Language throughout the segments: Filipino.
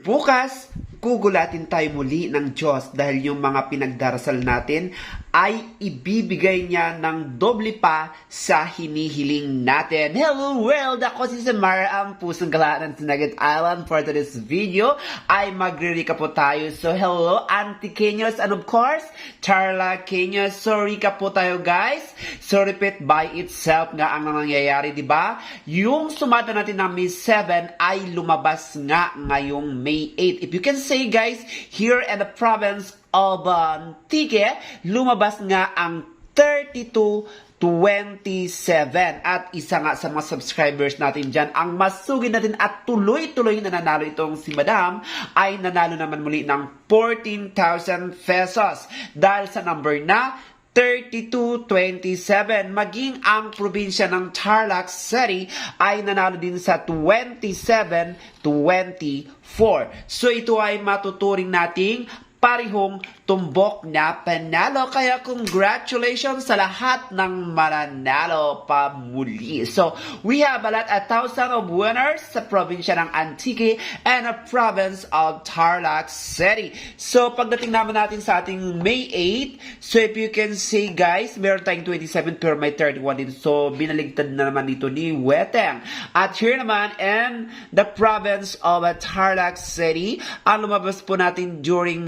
Bukas, gugulatin tayo muli ng Diyos dahil yung mga pinagdarasal natin ay ibibigay niya ng doble pa sa hinihiling natin. Hello world! Ako si Samara, ang pusong galaan ng Sinagat Island. For today's video ay magre-recap po tayo. So hello Auntie Kenyos and of course, Charla Kenyos. So recap po tayo guys. So repeat by itself nga ang nangyayari, di ba? Yung sumada natin ng May 7 ay lumabas nga ngayong May 8. If you can say guys, here in the province of Antique, lumabas nga ang 32-27 at isa nga sa mga subscribers natin dyan, ang masugid natin at tuloy-tuloy na nanalo itong si Madam ay nanalo naman muli ng 14,000 pesos dahil sa number na 32-27. Maging ang probinsya ng Tarlac City ay nanalo din sa 27-24. So ito ay matuturing nating parihong tumbok na panalo. Kaya congratulations sa lahat ng mananalo pa muli. So, we have a lot, 1,000 of winners sa probinsya ng Antique and a province of Tarlac City. So, pagdating naman natin sa ating May 8, so if you can see guys, meron tayong 27 pero may 31 din. So, binaligtad na naman dito ni Weteng. At here naman in the province of Tarlac City, ang lumabas po natin during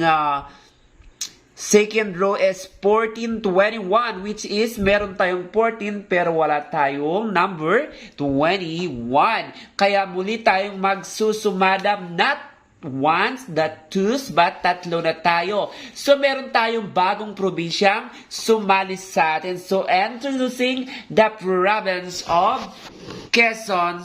second row is 14-21, which is meron tayong 14 pero wala tayong number 21. Kaya muli tayong magsusumada not once, not twos, but tatlo na tayo. So meron tayong bagong probinsyang sumali sa atin. So introducing the province of Quezon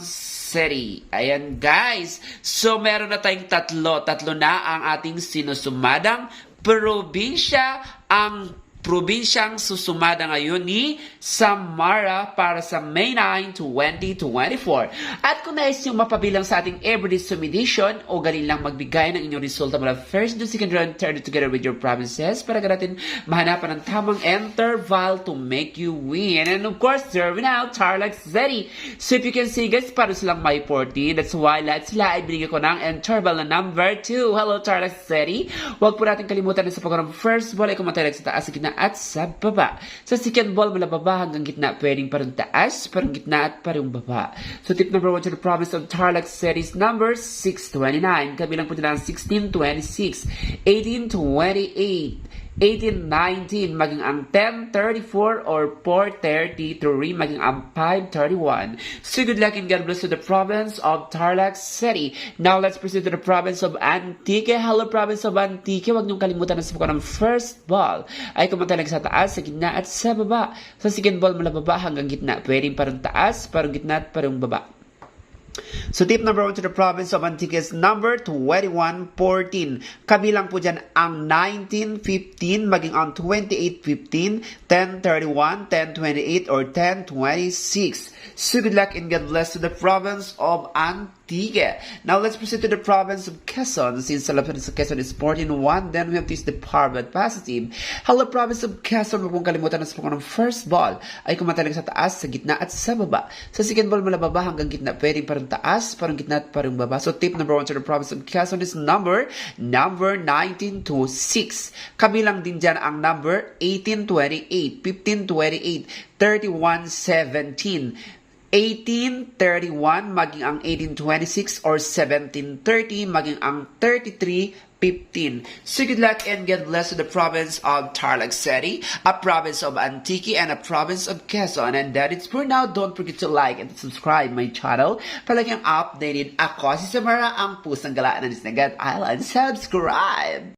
City. Ayan guys. So meron na tayong tatlo. Tatlo na ang ating sinusumadang probinsya. Ang probinsyang susumada ngayon ni Samara para sa May 9, 2024. At kung nais nyo mapabilang sa ating everyday submission o galing lang magbigay ng inyong resulta mula first to second round, turn it together with your provinces para natin mahanapan ng tamang interval to make you win. And of course, serving out Tarlac City. So if you can see guys, para silang may 14. That's why lahat sila ay binigyan ko ng interval na number 2. Hello Tarlac City. Huwag po natin kalimutan na sa program first ball ay kumatay sa taas, sa gitna at sa baba. Sa second ball mula baba hanggang gitna, pwedeng parang taas, parang gitna at parang baba. So tip number 1 to the province of Tarlac City is number 629. Kabilang po nila ang 1626, 1828, 1819, maging ang 1034 or 433, maging ang 531. So good luck and God bless to the province of Tarlac City. Now let's proceed to the province of Antique. Hello province of Antique. Huwag niyong kalimutan na sa ng first ball ay kumatalag sa taas, sa gitna at sa baba. Sa second ball mula baba hanggang gitna, pwedeng parang taas, parang gitna at parang baba. So tip number 1 to the province of Antique is number 2114. Kabilang po dyan ang 1915, maging ang 2815, 1031, 1028, or 1026. So good luck and God bless to the province of Antique. Now let's proceed to the province of Quezon. Since the province of Quezon is 14-1, then we have this the Parbat positive. Hello province of Quezon. Huwag mong kalimutan na sa ng first ball ay kumatalag sa taas, sa gitna at sa baba. Sa second ball mula baba hanggang gitna, pwedeng parang taas, parang gitna at parang baba. So tip number 1 to the province of Quezon is number 1926. Kabilang din dyan ang number 1828, 1528, 3117, 1831, maging ang 1826, or 1730, maging ang 3315. So good luck and God bless to the province of Tarlac City, a province of Antique, and a province of Quezon. And that is for now. Don't forget to like and subscribe my channel para laging updated. Ako si Samara, ang pusang galaan ng Sinagat Island. Subscribe!